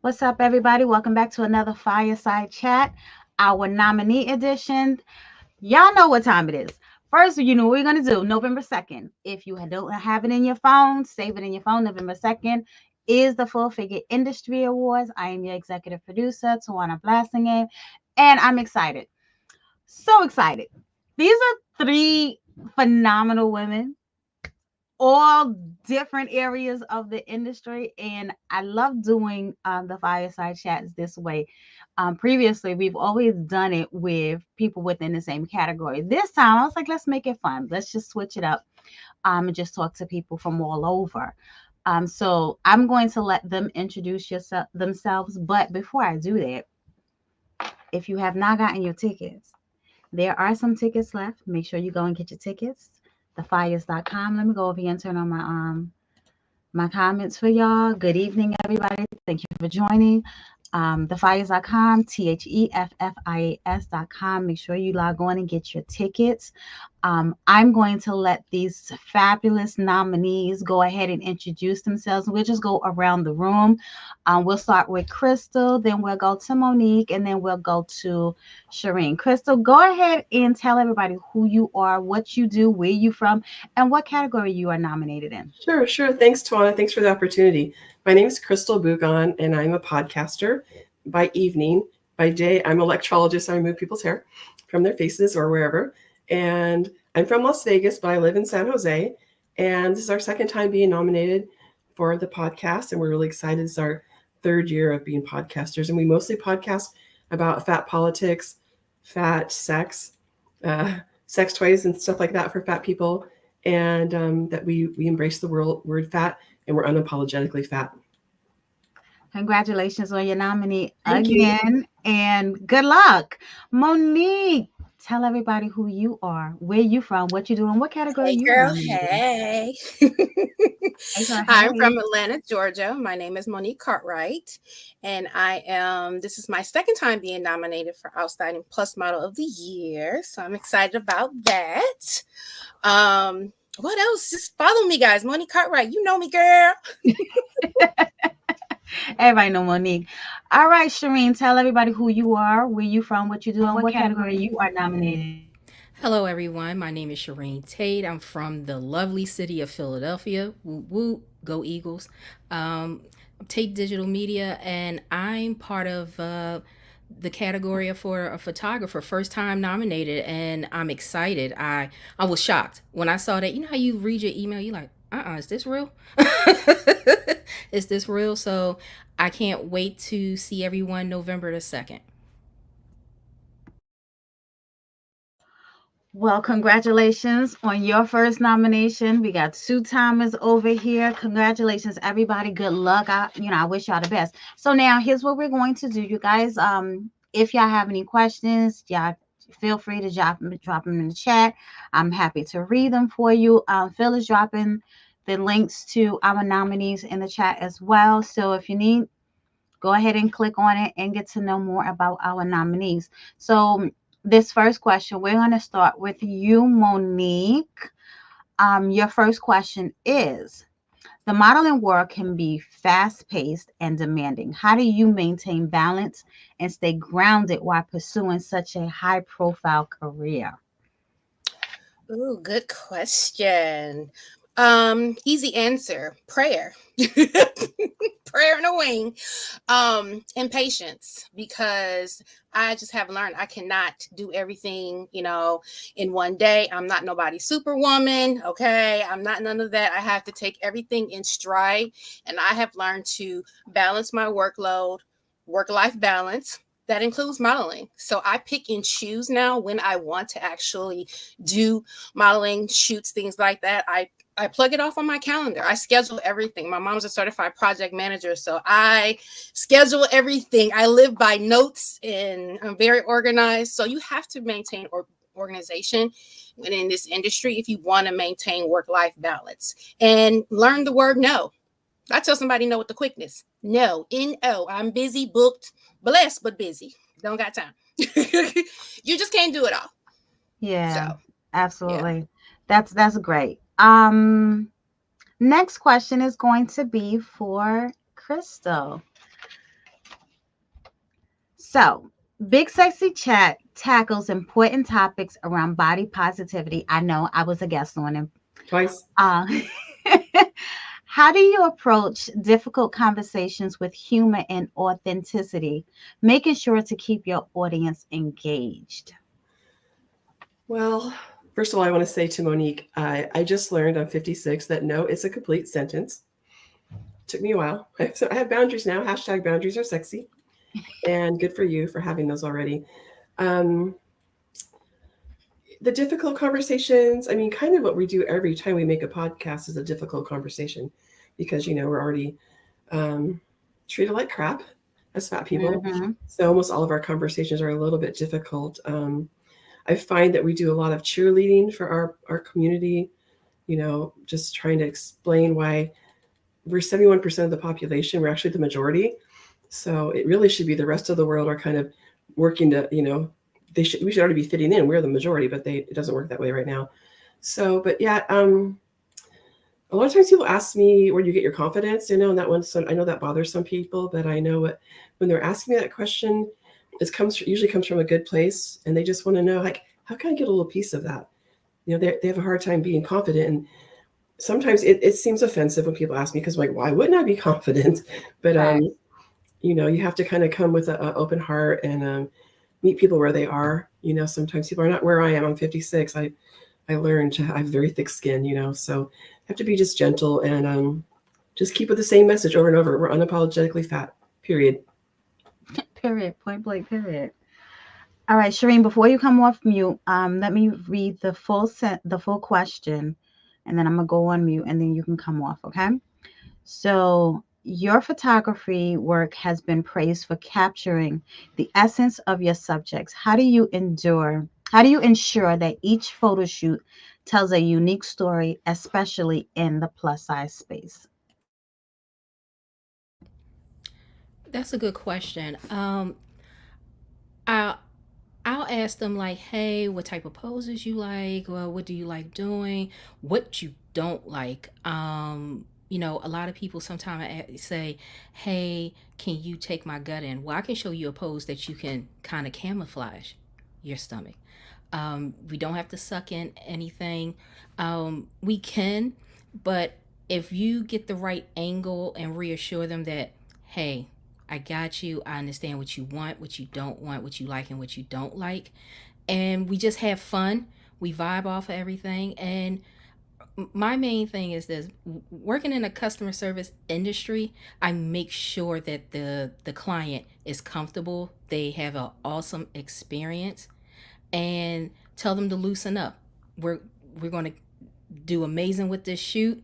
What's up, everybody? Welcome back to another Fireside Chat, our nominee edition. Y'all know what time it is. First, you know what we're going to do November 2nd. If you don't have it in your phone, save it in your phone. November 2nd is the Full Figure Industry Awards. I am your executive producer, Tawana Blassingame, and I'm excited. So excited. These are three phenomenal women, all different areas of the industry, and I love doing the fireside chats this way. Previously we've always done it with people within the same category. This time I was like, let's make it fun, let's just switch it up, and just talk to people from all over. So I'm going to let them introduce themselves, but before I do that, if you have not gotten your tickets, there are some tickets left. Make sure you go and get your tickets. Thefires.com. Let me go over here and turn on my comments for y'all. Good evening, everybody. Thank you for joining. Thefires.com, THEFFIAS.com. Make sure you log on and get your tickets. I'm going to let these fabulous nominees go ahead and introduce themselves. We'll just go around the room. We'll start with Chrystal, then we'll go to Monique, and then we'll go to Sherine. Chrystal, go ahead and tell everybody who you are, what you do, where you from, and what category you are nominated in. Sure. Thanks, Tawana. Thanks for the opportunity. My name is Chrystal Bougon, and I'm a podcaster by evening. By day, I'm a lectrologist. I remove people's hair from their faces or wherever. And I'm from Las Vegas, but I live in San Jose. And this is our second time being nominated for the podcast, and we're really excited. It's our third year of being podcasters, and we mostly podcast about fat politics, fat sex, sex toys, and stuff like that for fat people, and that we embrace the word fat, and we're unapologetically fat. Congratulations on your nominee Thank you. again, and good luck. Monique, tell everybody who you are, where you from, what you doing, what category Hey you girl, nominated in. hey. Hey girl, I'm hey. from Atlanta, Georgia. My name is Monique Cartwright, and this is my second time being nominated for Outstanding Plus Model of the Year. So I'm excited about that. What else? Just follow me, guys. Monique Cartwright, you know me, girl. Everybody know Monique. All right, Sherine, tell everybody who you are, where you from, what you do, and what category you are nominated. Hello, everyone. My name is Sherine Tate. I'm from the lovely city of Philadelphia. Woo woo, go Eagles. I'm Tate Digital Media, and I'm part of the category for a photographer, first time nominated, and I'm excited. I was shocked when I saw that. You know how you read your email, you're like, is this real? Is this real? So I can't wait to see everyone November the 2nd. Well, congratulations on your first nomination. We got two timers over here. Congratulations, everybody. Good luck. I wish y'all the best. So now here's what we're going to do, you guys. If y'all have any questions, y'all feel free to drop them in the chat. I'm happy to read them for you. Phil is dropping the links to our nominees in the chat as well. So if you need, go ahead and click on it and get to know more about our nominees. So this first question, we're going to start with you, Monique. Your first question is, the modeling work can be fast-paced and demanding. How do you maintain balance and stay grounded while pursuing such a high-profile career? Ooh, good question. Easy answer. Prayer. Prayer and a wing. And patience, because I just have learned I cannot do everything, in one day. I'm not nobody's superwoman. Okay. I'm not none of that. I have to take everything in stride, and I have learned to balance my workload, work-life balance. That includes modeling. So I pick and choose now when I want to actually do modeling, shoots, things like that. I plug it off on my calendar. I schedule everything. My mom's a certified project manager, so I schedule everything. I live by notes, and I'm very organized. So you have to maintain organization within this industry if you want to maintain work-life balance, and learn the word no. I tell somebody no with the quickness. No, N-O. I'm busy, booked, blessed, but busy. Don't got time. You just can't do it all. Yeah, So, yeah. absolutely. That's great. Next question is going to be for Chrystal. So, Big Sexy Chat tackles important topics around body positivity. I know I was a guest on it. Twice. Uh, how do you approach difficult conversations with humor and authenticity, making sure to keep your audience engaged? Well, first of all, I want to say to Monique, I just learned I'm 56 that no is a complete sentence. Took me a while. I have boundaries now. Hashtag boundaries are sexy. And good for you for having those already. Um, the difficult conversations, I mean, kind of what we do every time we make a podcast is a difficult conversation because, we're already treated like crap as fat people. Mm-hmm. So almost all of our conversations are a little bit difficult. I find that we do a lot of cheerleading for our community, just trying to explain why we're 71% of the population. We're actually the majority. So it really should be the rest of the world are kind of working to, we should already be fitting in. We're the majority, but it doesn't work that way right now. So, but yeah, a lot of times people ask me, where do you get your confidence? And that one, so I know that bothers some people, but I know when they're asking me that question, usually comes from a good place, and they just want to know, like, how can I get a little piece of that? They have a hard time being confident, and sometimes it seems offensive when people ask me because, like, why wouldn't I be confident? But Right. you have to kind of come with an open heart and meet people where they are. Sometimes people are not where I am. I'm 56. I learned I have very thick skin. So I have to be just gentle and just keep with the same message over and over. We're unapologetically fat. Period. Period. Point blank. Period. All right, Sherine. Before you come off mute, let me read the full question, and then I'm gonna go on mute, and then you can come off. Okay. So your photography work has been praised for capturing the essence of your subjects. How do you ensure that each photo shoot tells a unique story, especially in the plus size space? That's a good question. I'll I'll ask them like, hey, what type of poses you like? Well, what do you like doing? What you don't like? A lot of people sometimes say, hey, can you take my gut in? Well, I can show you a pose that you can kind of camouflage your stomach. We don't have to suck in anything. We can, but if you get the right angle and reassure them that, hey, I got you. I understand what you want, what you don't want, what you like, and what you don't like. And we just have fun. We vibe off of everything. And my main thing is this: working in a customer service industry, I make sure that the client is comfortable, they have an awesome experience, and tell them to loosen up. We're going to do amazing with this shoot.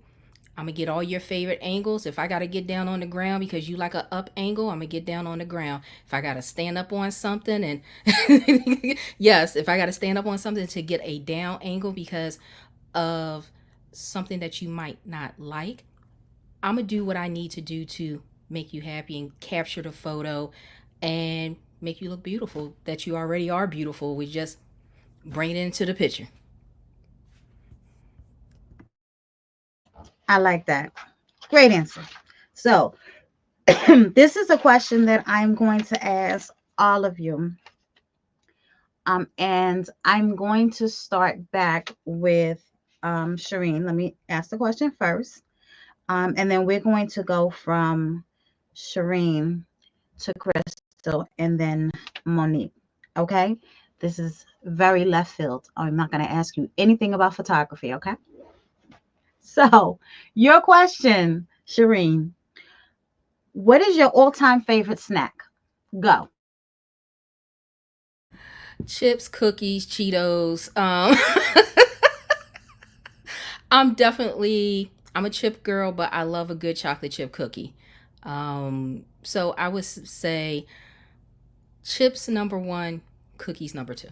I'm gonna get all your favorite angles. If I gotta get down on the ground because you like a up angle, I'm gonna get down on the ground. If I gotta stand up on something and yes, if I gotta stand up on something to get a down angle because of something that you might not like, I'm gonna do what I need to do to make you happy and capture the photo and make you look beautiful. That you already are beautiful. We just bring it into the picture. I like that. Great answer. So, this is a question that I'm going to ask all of you. And I'm going to start back with Sherine. Let me ask the question first. And then we're going to go from Sherine to Chrystal and then Monique. Okay? This is very left field. I'm not going to ask you anything about photography. Okay? So, your question, Sherine, what is your all-time favorite snack? Go. Chips, cookies, Cheetos. I'm a chip girl, but I love a good chocolate chip cookie. So I would say chips number one, cookies number two.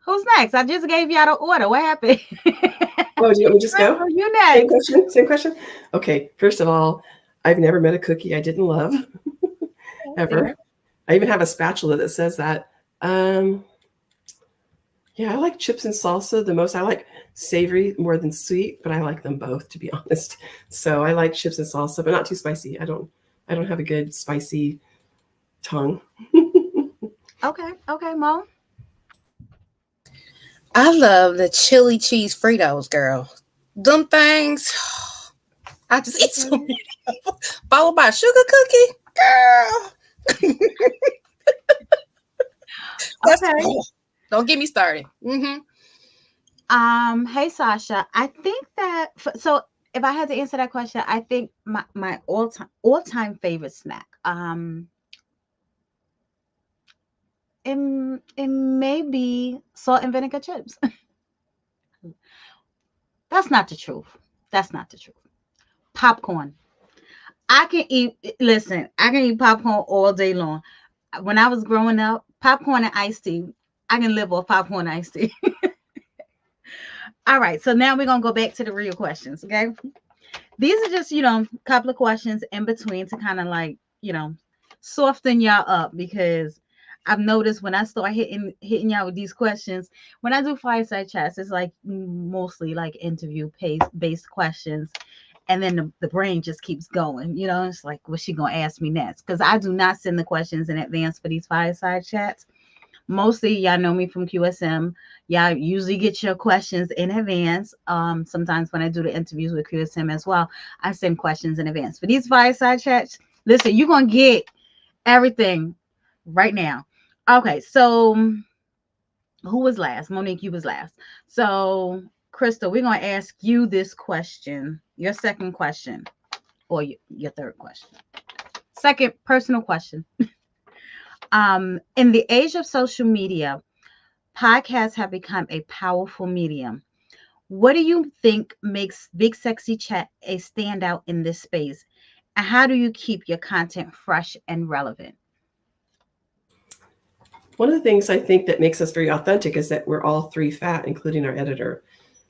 Who's next? I just gave you out of order. What happened? Oh, do you want me to just go? You Same next. question. Same question. Okay. First of all, I've never met a cookie I didn't love ever. I even have a spatula that says that. Yeah, I like chips and salsa the most. I like savory more than sweet, but I like them both, to be honest. So I like chips and salsa, but not too spicy. I don't have a good spicy tongue. Okay, Mo. I love the chili cheese Fritos, girl. Them things, I just eat so Okay. many. Followed by a sugar cookie, girl. That's Okay. don't get me started. Hey Sasha, I think that so if I had to answer that question, I think my all time favorite snack, it may be salt and vinegar chips. That's not the truth. That's not the truth. Popcorn. I can eat. Listen, I can eat popcorn all day long. When I was growing up, popcorn and iced tea. I can live off popcorn and iced tea. All right, so now we're gonna go back to the real questions. Okay, these are just a couple of questions in between to kind of like soften y'all up because I've noticed when I start hitting y'all with these questions, when I do fireside chats, it's like mostly like interview based questions, and then the brain just keeps going. It's like, what's she gonna ask me next? Because I do not send the questions in advance for these fireside chats. Mostly, y'all know me from QSM. Y'all usually get your questions in advance. Sometimes when I do the interviews with QSM as well, I send questions in advance. For these fireside chats, listen, you're gonna get everything right now. Okay, so who was last? Monique, you was last. So, Chrystal, we're gonna ask you this question, your second question, or your third question. Second personal question. In the age of social media, podcasts have become a powerful medium. What do you think makes Big Sexy Chat a standout in this space? And how do you keep your content fresh and relevant? One of the things I think that makes us very authentic is that we're all three fat, including our editor.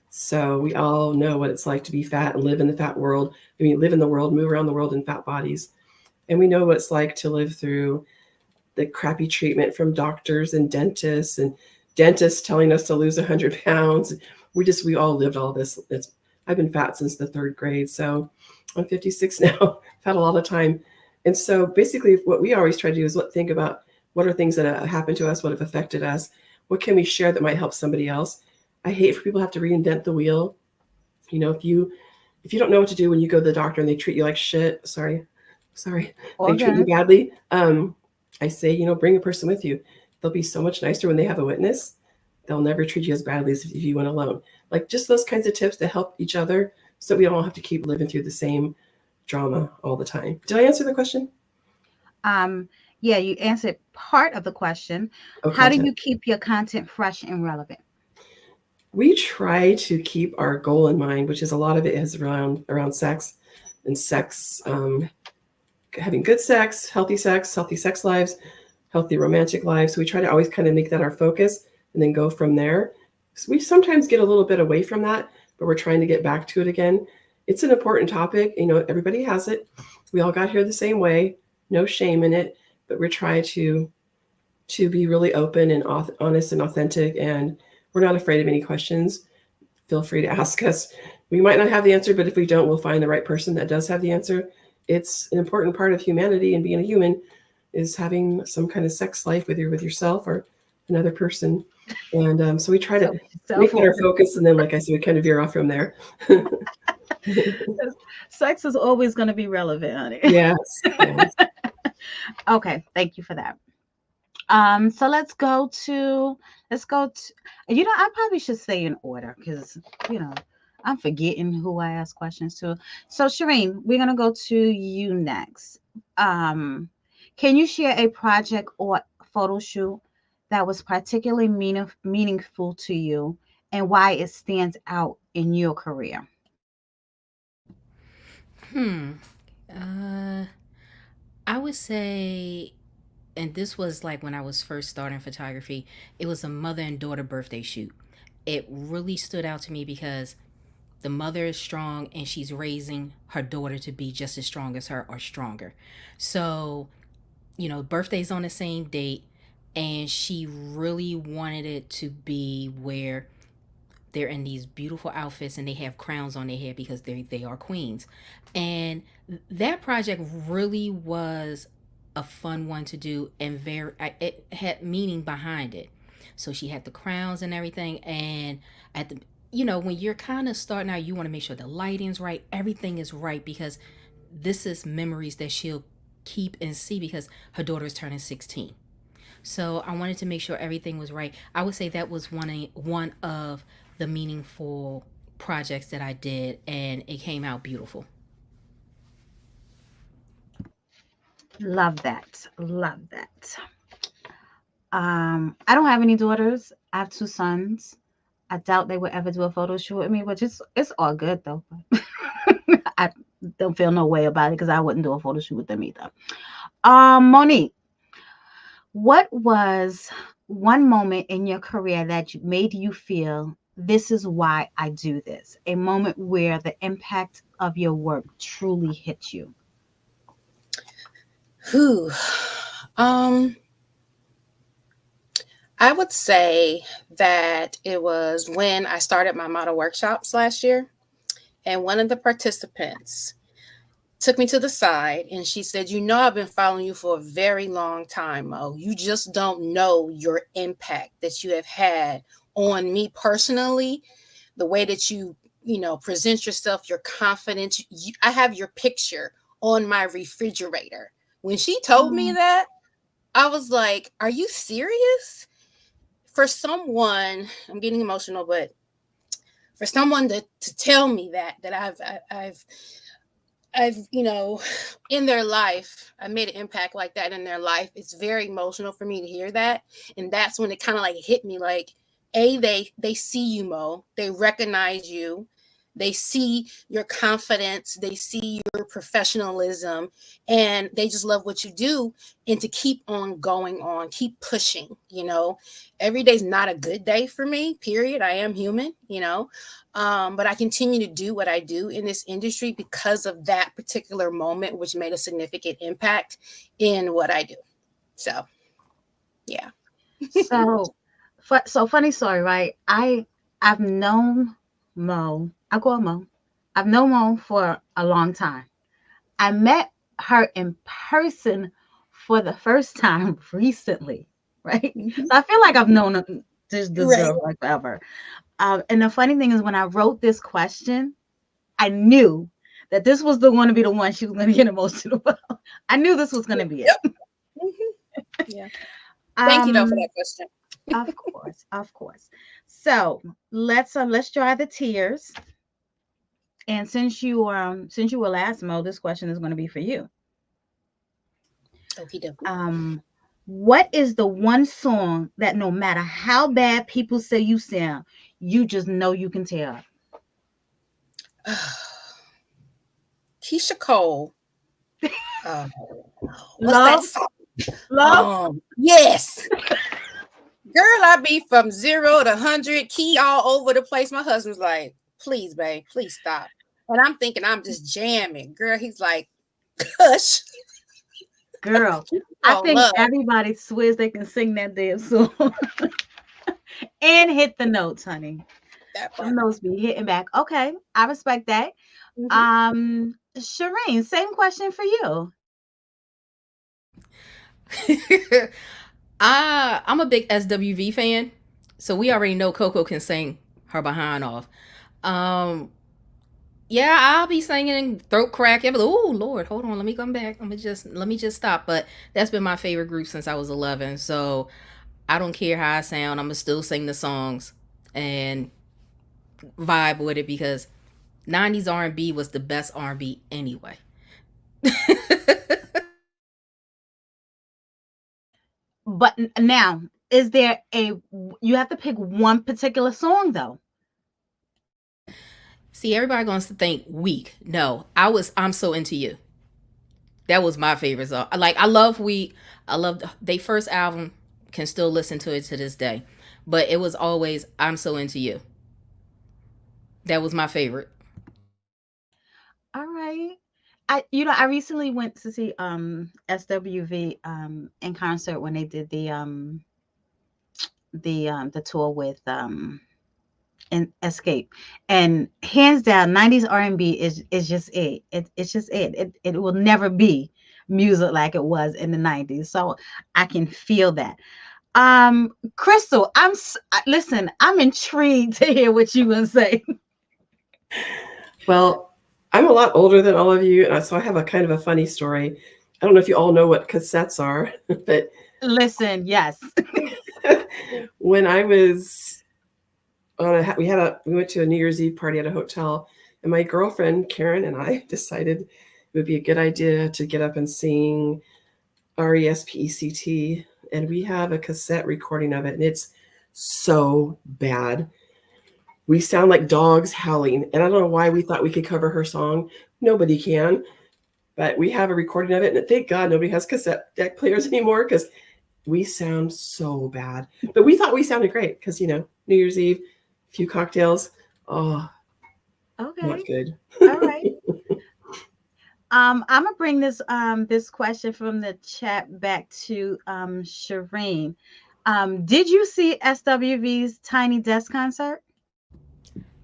So we all know what it's like to be fat and live in the fat world. I mean, live in the world, move around the world in fat bodies. And we know what it's like to live through the crappy treatment from doctors and dentists telling us to lose 100 pounds. We all lived all this. I've been fat since the third grade. So I'm 56 now. I've had a lot of time. And so basically what we always try to do is think about what are things that have happened to us, what have affected us, what can we share that might help somebody else. I hate for people to have to reinvent the wheel. If you don't know what to do when you go to the doctor and they treat you like shit, sorry, they treat you badly. I say, bring a person with you. They'll be so much nicer when they have a witness. They'll never treat you as badly as if you went alone. Like just those kinds of tips to help each other so we don't have to keep living through the same drama all the time. Did I answer the question? Yeah, you answered part of the question. Oh, How do content. you keep your content fresh and relevant? We try to keep our goal in mind, which is a lot of it is around sex and sex, having good sex, healthy sex lives, healthy romantic lives. So we try to always kind of make that our focus and then go from there. So we sometimes get a little bit away from that, but we're trying to get back to it again. It's an important topic. Everybody has it. We all got here the same way. No shame in it, but we're trying to be really open and honest and authentic. And we're not afraid of any questions. Feel free to ask us. We might not have the answer, but if we don't, we'll find the right person that does have the answer. It's an important part of humanity and being a human is having some kind of sex life with yourself or another person. And so we try to make it our focus. And then, like I said, we kind of veer off from there. Sex is always going to be relevant, honey. Yes. Okay, thank you for that. So let's go to I probably should say in order because I'm forgetting who I ask questions to. So Sherine, we're gonna go to you next. Can you share a project or photo shoot that was particularly meaningful to you and why it stands out in your career? I would say, and this was like when I was first starting photography, it was a mother and daughter birthday shoot. It really stood out to me because the mother is strong and she's raising her daughter to be just as strong as her or stronger. So, birthday's on the same date. and she really wanted it to be where they're in these beautiful outfits and they have crowns on their head because they are queens. And that project really was a fun one to do, and very it had meaning behind it. So she had the crowns and everything, and at the when you're kind of starting out, you want to make sure the lighting's right, everything is right, because this is memories that she'll keep and see because her daughter is turning 16. So I wanted to make sure everything was right. I would say that was one of the meaningful projects that I did, and it came out beautiful. Love that. Love that. I don't have any daughters. I have 2 sons. I doubt they would ever do a photo shoot with me, which is it's all good though. I don't feel no way about it because I wouldn't do a photo shoot with them either. Monique, what was one moment in your career that made you feel this is why I do this? A moment where the impact of your work truly hit you. Whew. I would say that it was when I started my model workshops last year, and one of the participants took me to the side and she said, I've been following you for a very long time, Mo. You just don't know your impact that you have had on me personally, the way that you present yourself, your confidence. I have your picture on my refrigerator. When she told me that, I was like, are you serious? For someone, I'm getting emotional, but for someone to tell me that I've in their life, I made an impact like that in their life. It's very emotional for me to hear that. And that's when it kind of like hit me, like, they see you, Mo. They recognize you. They see your confidence. They see your professionalism, and they just love what you do. And to keep on going on, keep pushing, every day's not a good day for me, period. I am human, but I continue to do what I do in this industry because of that particular moment, which made a significant impact in what I do. So, yeah. So funny story, right? I've known Mo. I call Mo. I've known Mo for a long time. I met her in person for the first time recently, right? So I feel like I've known this girl like forever. And the funny thing is, when I wrote this question, I knew that this was going to be the one she was going to get emotional about. I knew this was going to be it. Yeah. Thank you though for that question. Of course. So let's dry the tears. And since you were last, Mo, this question is going to be for you. Okay. What is the one song that no matter how bad people say you sound, you just know you can tell? Keisha Cole. Love. Love. Yes. Girl, I be from 0 to 100, key all over the place. My husband's like, please, babe, please stop. And I'm thinking I'm just jamming. Girl, he's like, hush. Girl, I think everybody swears they can sing that damn song. And hit the notes, honey. The notes be hitting back. Okay, I respect that. Mm-hmm. Sherine, same question for you. I'm a big SWV fan, so we already know Coco can sing her behind off. Yeah, I'll be singing throat crack. Oh Lord, hold on, let me come back. Let me just stop. But that's been my favorite group since I was 11. So I don't care how I sound. I'm gonna still sing the songs and vibe with it because 90s R&B was the best R&B anyway. But now, is there you have to pick one particular song though? See, everybody gonna think Weak. No, I'm So Into You. That was my favorite song. I love Weak. I love their first album. Can still listen to it to this day. But it was always I'm So Into You. That was my favorite. All right. I recently went to see SWV in concert when they did the tour with and Escape, and hands down 90s R&B is just it's just it will never be music like it was in the 90s, so I can feel that. Chrystal, listen, I'm intrigued to hear what you gonna say. Well, I'm a lot older than all of you, and so I have a kind of a funny story. I don't know if you all know what cassettes are, but Listen, yes. when I was we went to a New Year's Eve party at a hotel, and my girlfriend Karen and I decided it would be a good idea to get up and sing RESPECT, and we have a cassette recording of it, and it's so bad. We sound like dogs howling, and I don't know why we thought we could cover her song. Nobody can, but we have a recording of it, and thank God nobody has cassette deck players anymore because we sound so bad. But we thought we sounded great because, New Year's Eve, a few cocktails. Oh, Okay. not good. All right. I'm gonna bring this question from the chat back to Sherine. Did you see SWV's Tiny Desk concert?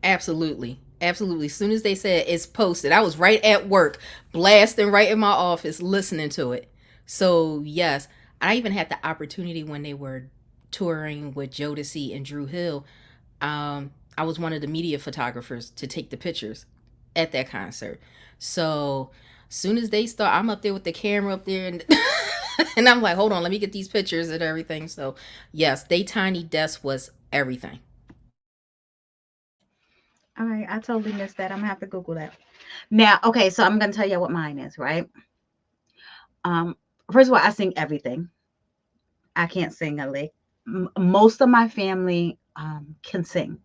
Absolutely. Absolutely. As soon as they said it's posted, I was right at work, blasting right in my office, listening to it. So, yes, I even had the opportunity when they were touring with Jodeci and Drew Hill. I was one of the media photographers to take the pictures at that concert. So, as soon as they start, I'm up there with the camera up there, and and I'm like, hold on, let me get these pictures and everything. So, yes, they Tiny Desk was everything. All right, I totally missed that. I'm gonna have to Google that. Now, okay, so I'm gonna tell you what mine is, right? Um, First of all, I sing everything. I can't sing a lick. Most of my family can sing.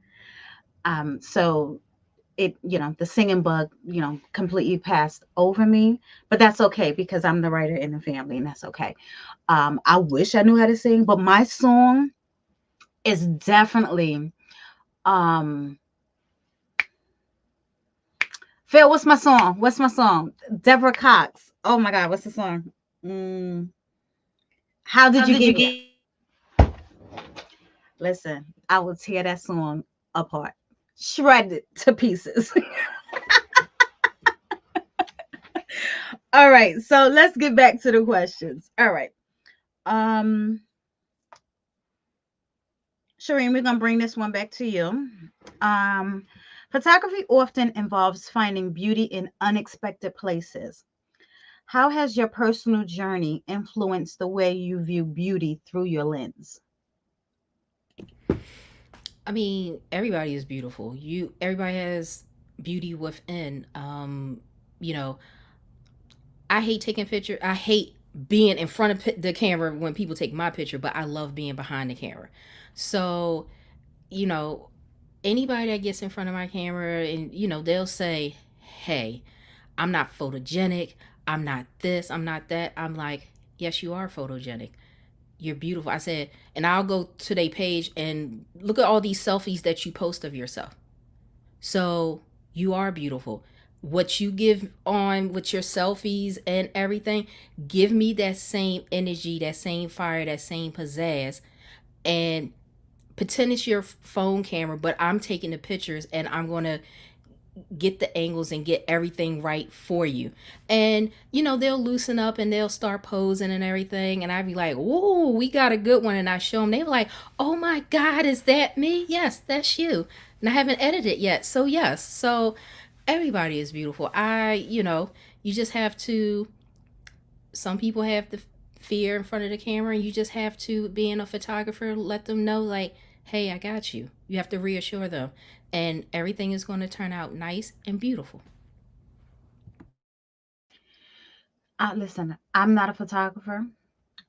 So the singing bug, completely passed over me, but that's okay because I'm the writer in the family, and that's okay. I wish I knew how to sing, but my song is definitely um Phil, what's my song? What's my song? Deborah Cox. Oh my God, what's the song? Mm, how did How you did you get here? get? Listen, I will tear that song apart, shred it to pieces. All right, so let's get back to the questions. All right. Um, Sherine, we're gonna bring this one back to you. Um, Photography often involves finding beauty in unexpected places. How has your personal journey influenced the way you view beauty through your lens? I mean, everybody is beautiful. Everybody has beauty within. You know, I hate taking pictures. I hate being in front of the camera when people take my picture, but I love being behind the camera. So, you know, anybody that gets in front of my camera and they'll say, "Hey, I'm not photogenic. I'm not this, I'm not that." I'm like, "Yes, you are photogenic. You're beautiful." I said, and I'll go to their page and look at all these selfies that you post of yourself. So you are beautiful. What you give on with your selfies and everything, give me that same energy, that same fire, that same pizzazz. And pretend it's your phone camera, but I'm taking the pictures and I'm going to get the angles and get everything right for you. And they'll loosen up and they'll start posing and everything, and I'd be like, "Whoa, we got a good one." And I show them, they were like, "Oh my God, is that me?" Yes, that's you. And I haven't edited yet, so yes. So everybody is beautiful. You just have to, some people have the fear in front of the camera, and you just have to, being a photographer, let them know, like, "Hey, I got you." You have to reassure them, and everything is going to turn out nice and beautiful. Listen, I'm not a photographer,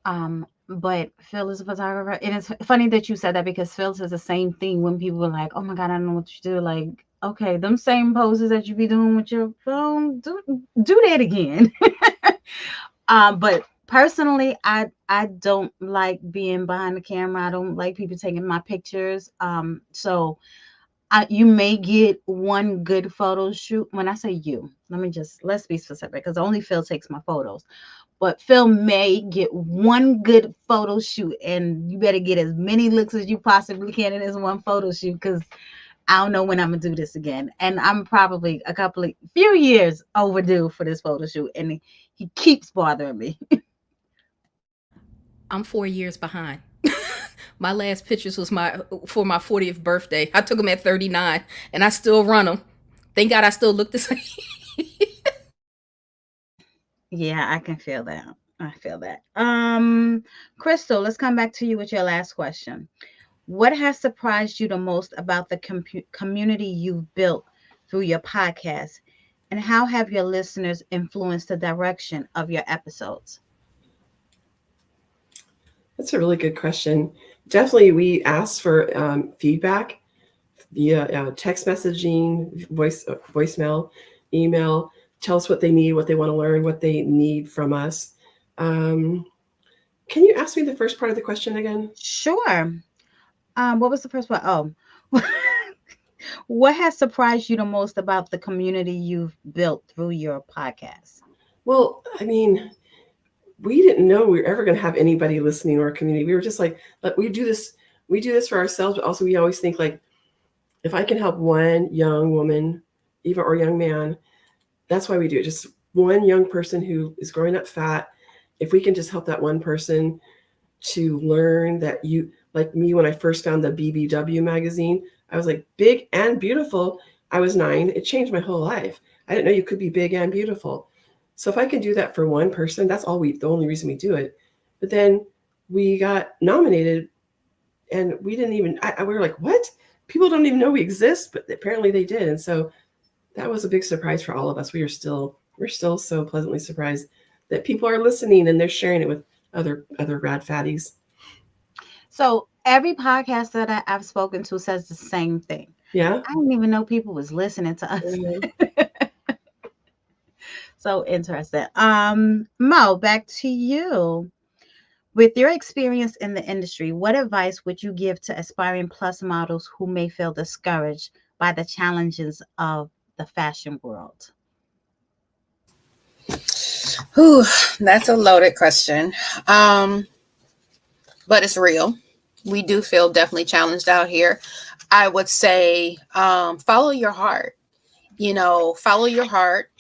but Phil is a photographer. And it's funny that you said that because Phil says the same thing when people are like, "Oh my God, I don't know what you do." Like, okay, them same poses that you be doing with your phone, do that again. But personally, I don't like being behind the camera. I don't like people taking my pictures. So You may get one good photo shoot. When I say you, let's be specific because only Phil takes my photos. But Phil may get one good photo shoot, and you better get as many looks as you possibly can in this one photo shoot because I don't know when I'm gonna do this again. And I'm probably few years overdue for this photo shoot, and he keeps bothering me. I'm 4 years behind. My last pictures was my 40th birthday. I took them at 39, and I still run them. Thank God I still look the same. Yeah, I can feel that. I feel that. Chrystal, let's come back to you with your last question. What has surprised you the most about the community you've built through your podcast? And how have your listeners influenced the direction of your episodes? That's a really good question. Definitely, we ask for feedback via text messaging, voicemail, email. Tell us what they need, what they want to learn, what they need from us. Um, can you ask me the first part of the question again? Sure. What was the first one? Oh, what has surprised you the most about the community you've built through your podcast? Well, I mean, we didn't know we were ever going to have anybody listening to our community. We were just like, we do this for ourselves, but also we always think like, if I can help one young woman, even or young man, that's why we do it. Just one young person who is growing up fat. If we can just help that one person to learn that you, like me, when I first found the BBW magazine, I was like, big and beautiful. I was 9. It changed my whole life. I didn't know you could be big and beautiful. So if I can do that for one person, that's the only reason we do it. But then we got nominated and we didn't even, we were like, what? People don't even know we exist, but apparently they did. And so that was a big surprise for all of us. We're still so pleasantly surprised that people are listening and they're sharing it with other rad fatties. So every podcast that I've spoken to says the same thing. Yeah. I didn't even know people was listening to us. Mm-hmm. So interesting. Mo, back to you. With your experience in the industry, what advice would you give to aspiring plus models who may feel discouraged by the challenges of the fashion world? Whew, that's a loaded question. But it's real. We do feel definitely challenged out here. I would say follow your heart. Follow your heart.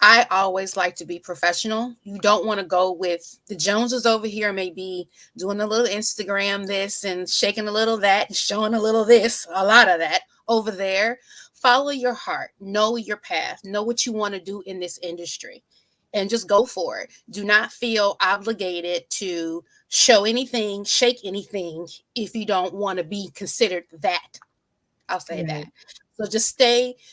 I always like to be professional. You don't want to go with the Joneses over here, maybe doing a little Instagram this and shaking a little that and showing a little this, a lot of that over there. Follow your heart. Know your path. Know what you want to do in this industry and just go for it. Do not feel obligated to show anything, shake anything if you don't want to be considered that. I'll say that. So just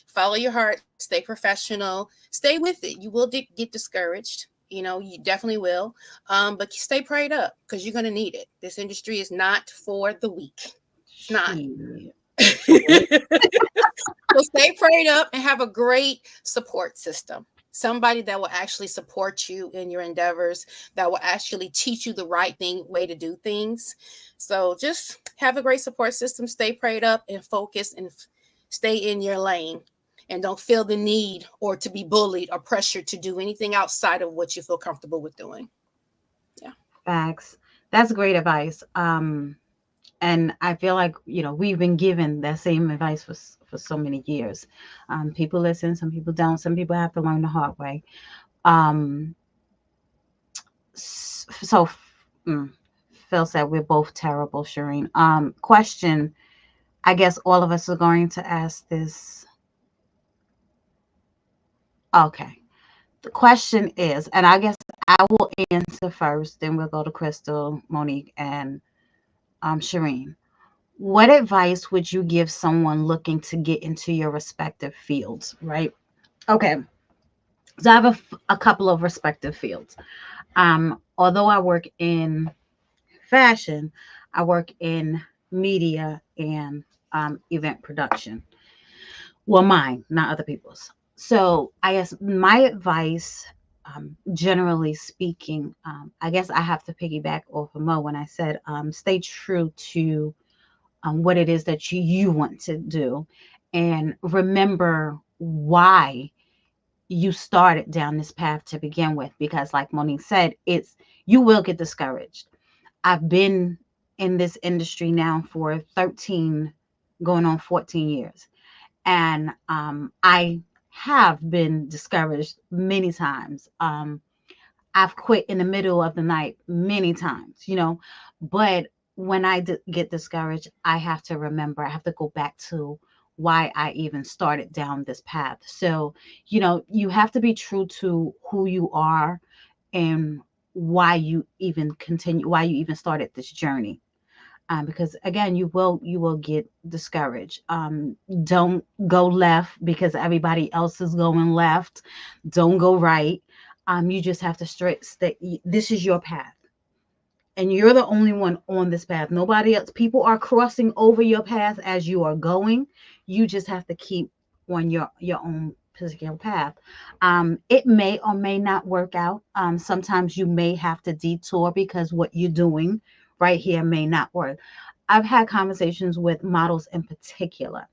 follow your heart, stay professional, stay with it. You will get discouraged. You definitely will. But stay prayed up because you're going to need it. This industry is not for the weak. It's not. So stay prayed up and have a great support system. Somebody that will actually support you in your endeavors, that will actually teach you the right way to do things. So just have a great support system, stay prayed up and focus and stay in your lane and don't feel the need or to be bullied or pressured to do anything outside of what you feel comfortable with doing. Yeah. Facts. That's great advice. And I feel like, we've been given that same advice for so many years. People listen, some people don't. Some people have to learn the hard way. So Phil said we're both terrible, Sherine. Question, I guess all of us are going to ask this. Okay. The question is, and I guess I will answer first, then we'll go to Chrystal, Monique, and Sherine. What advice would you give someone looking to get into your respective fields, right? Okay. So I have a couple of respective fields. Although I work in fashion, I work in media and event production. Well, mine, not other people's. So I guess my advice, generally speaking, I guess I have to piggyback off of Mo when I said stay true to what it is that you want to do, and remember why you started down this path to begin with. Because like Monique said, you will get discouraged. I've been in this industry now for 13, going on 14 years. And I have been discouraged many times. I've quit in the middle of the night many times, but when I get discouraged, I have to remember, I have to go back to why I even started down this path. So, you have to be true to who you are and why you even started this journey. Because again, you will get discouraged. Don't go left because everybody else is going left. Don't go right. You just have to straight stay. This is your path, and you're the only one on this path. Nobody else. People are crossing over your path as you are going. You just have to keep on your own particular path. It may or may not work out. Sometimes you may have to detour because what you're doing right here may not work. I've had conversations with models in particular,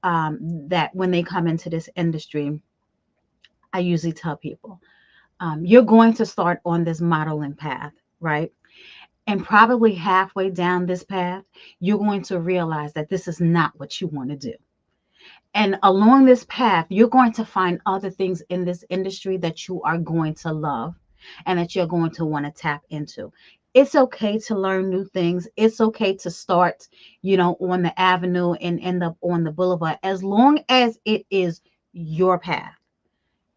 that when they come into this industry, I usually tell people, you're going to start on this modeling path, right? And probably halfway down this path, you're going to realize that this is not what you want to do. And along this path, you're going to find other things in this industry that you are going to love and that you're going to want to tap into. It's okay to learn new things. It's okay to start, on the avenue and end up on the boulevard, as long as it is your path.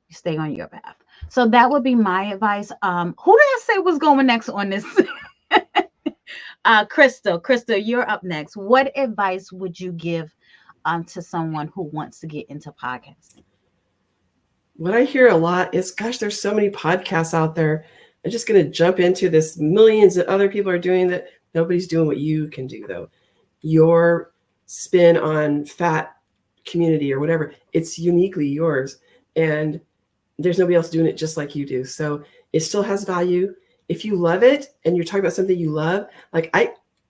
You stay on your path. So that would be my advice. Who did I say was going next on this? Chrystal, you're up next. What advice would you give to someone who wants to get into podcasting? What I hear a lot is, gosh, there's so many podcasts out there. I'm just going to jump into this. Millions of other people are doing that. Nobody's doing what you can do, though. Your spin on fat community or whatever, it's uniquely yours. And there's nobody else doing it just like you do. So it still has value. If you love it and you're talking about something you love, like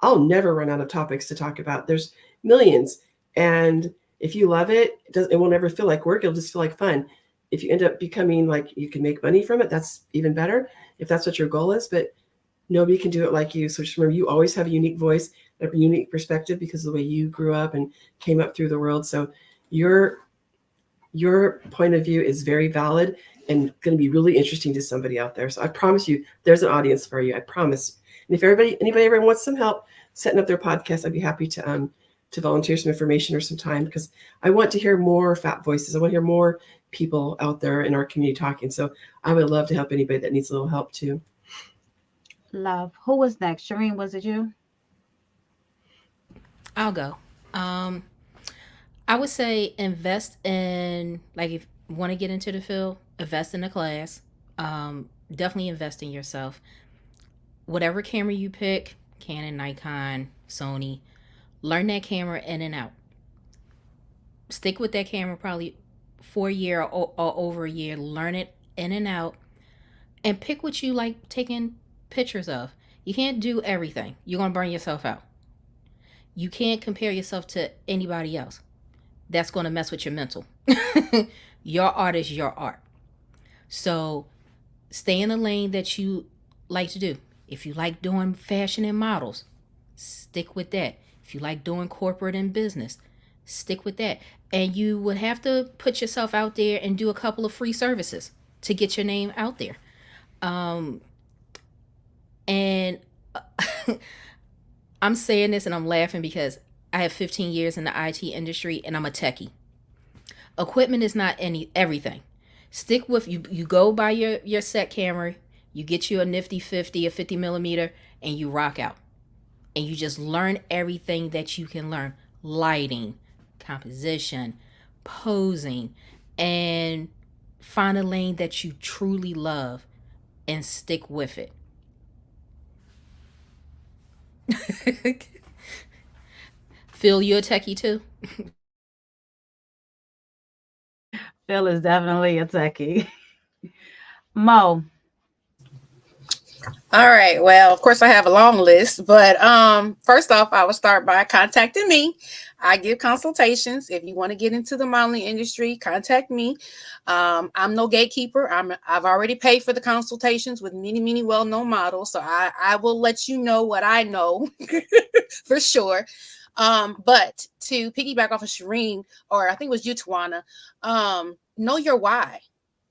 I'll never run out of topics to talk about. There's millions. And if you love it, it will never feel like work. It'll just feel like fun. If you end up becoming like you can make money from it, that's even better if that's what your goal is. But nobody can do it like you. So just remember, you always have a unique voice, a unique perspective because of the way you grew up and came up through the world. So your point of view is very valid and going to be really interesting to somebody out there. So I promise you, there's an audience for you. I promise. And if anybody ever wants some help setting up their podcast, I'd be happy to volunteer some information or some time, because I want to hear more fat voices. I want to hear more people out there in our community talking. So I would love to help anybody that needs a little help too. Love. Who was next? Sherine, was it you? I'll go. I would say invest in, like, if you want to get into the field, invest in a class. Definitely invest in yourself. Whatever camera you pick, Canon, Nikon, Sony, learn that camera in and out. Stick with that camera probably for a year or over a year. Learn it in and out. And pick what you like taking pictures of. You can't do everything. You're going to burn yourself out. You can't compare yourself to anybody else. That's going to mess with your mental. Your art is your art. So stay in the lane that you like to do. If you like doing fashion and models, stick with that. If you like doing corporate and business, stick with that. And you would have to put yourself out there and do a couple of free services to get your name out there. And I'm saying this and I'm laughing because I have 15 years in the IT industry and I'm a techie. Equipment is not everything. Stick with you go buy your set camera, you get you a nifty 50, a 50 millimeter, and you rock out. And you just learn everything that you can learn. Lighting, composition, posing, and find a lane that you truly love and stick with it. Phil, you a techie too? Phil is definitely a techie. Mo. All right. Well, of course, I have a long list, but first off, I will start by contacting me. I give consultations. If you want to get into the modeling industry, contact me. I'm no gatekeeper. I've already paid for the consultations with many well-known models, so I will let you know what I know for sure. But to piggyback off of Sherine, or I think it was you, Tawana, know your why.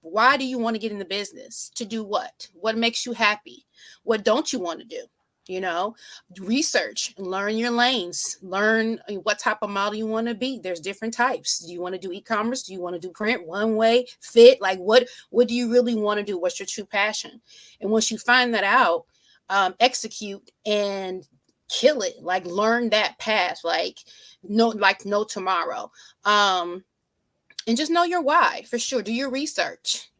Why do you want to get in the business? To do what? What makes you happy? What don't you want to do? You know, research, learn your lanes, learn what type of model you want to be. There's different types. Do you want to do e-commerce? Do you want to do print, one way, fit? Like what do you really want to do? What's your true passion? And once you find that out, execute and kill it. Like learn that path. Like no tomorrow. And just know your why for sure. Do your research.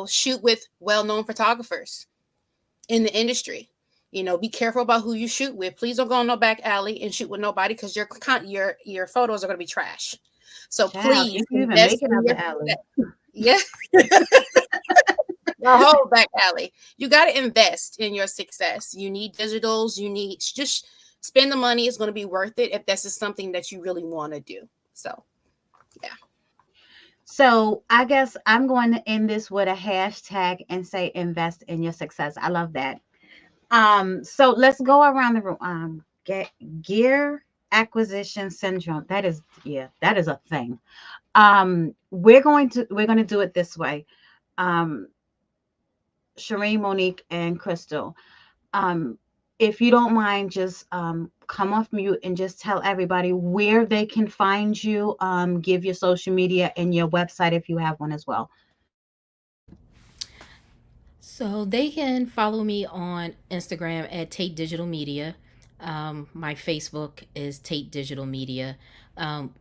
Shoot with well-known photographers in the industry. Be careful about who you shoot with. Please don't go on no back alley and shoot with nobody, because your photos are going to be trash. So Child, please if you even invest make it in out your the alley. yeah. The whole back alley. You got to invest in your success. You need digitals. You need just spend the money. It's going to be worth it if this is something that you really want to do. So yeah. So I guess I'm going to end this with a hashtag and say invest in your success. I love that. So let's go around the room. Get gear acquisition syndrome. That is, yeah, that is a thing. We're going to do it this way. Um, Sherine, Monique, and Chrystal. Um, if you don't mind, just come off mute and just tell everybody where they can find you. Give your social media and your website if you have one as well. So they can follow me on Instagram at Tate Digital Media. My Facebook is Tate Digital Media. I'm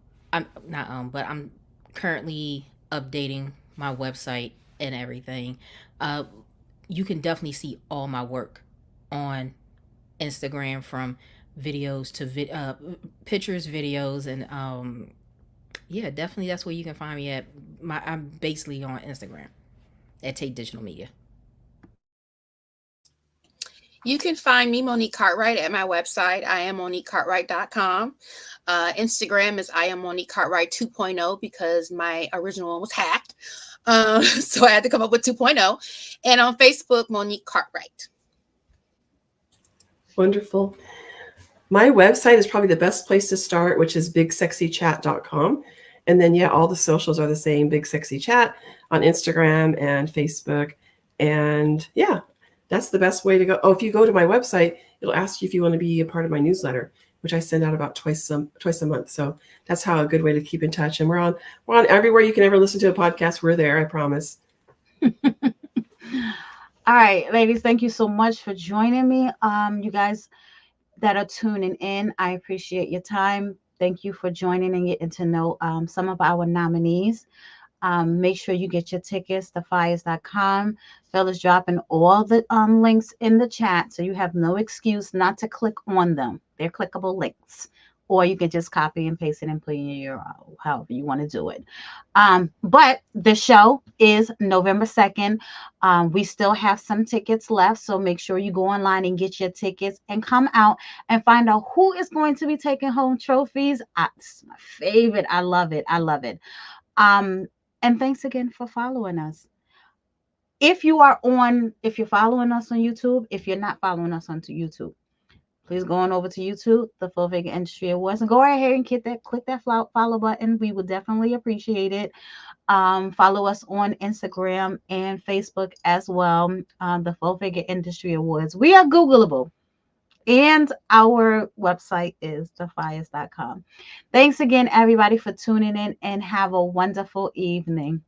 not but I'm currently updating my website and everything. Uh, you can definitely see all my work on Instagram, from videos to pictures, videos, and yeah, definitely that's where you can find me at. I'm basically on Instagram at Tate Digital Media. You can find me, Monique Cartwright, at my website. I am MoniqueCartwright.com. Instagram is I am Monique Cartwright 2.0 because my original one was hacked. So I had to come up with 2.0. And on Facebook, Monique Cartwright. Wonderful. My website is probably the best place to start, which is bigsexychat.com. And then, yeah, all the socials are the same, Big Sexy Chat on Instagram and Facebook. And yeah, that's the best way to go. Oh, if you go to my website, it'll ask you if you want to be a part of my newsletter, which I send out about twice a month. So that's how a good way to keep in touch. And we're on everywhere you can ever listen to a podcast. We're there, I promise. All right, ladies, thank you so much for joining me. You guys that are tuning in, I appreciate your time. Thank you for joining and getting to know some of our nominees. Make sure you get your tickets, thefires.com. Phil is dropping all the links in the chat, so you have no excuse not to click on them. They're clickable links. Or you can just copy and paste it and put in your URL, however you want to do it. But the show is November 2nd. We still have some tickets left, so make sure you go online and get your tickets and come out and find out who is going to be taking home trophies. This is my favorite. I love it. I love it. And thanks again for following us. If you're following us on YouTube, if you're not following us on YouTube, please go on over to YouTube, the Full Figure Industry Awards, and go right ahead and click that follow button. We would definitely appreciate it. Follow us on Instagram and Facebook as well. The Full Figure Industry Awards. We are Googleable. And our website is thefires.com. Thanks again, everybody, for tuning in, and have a wonderful evening.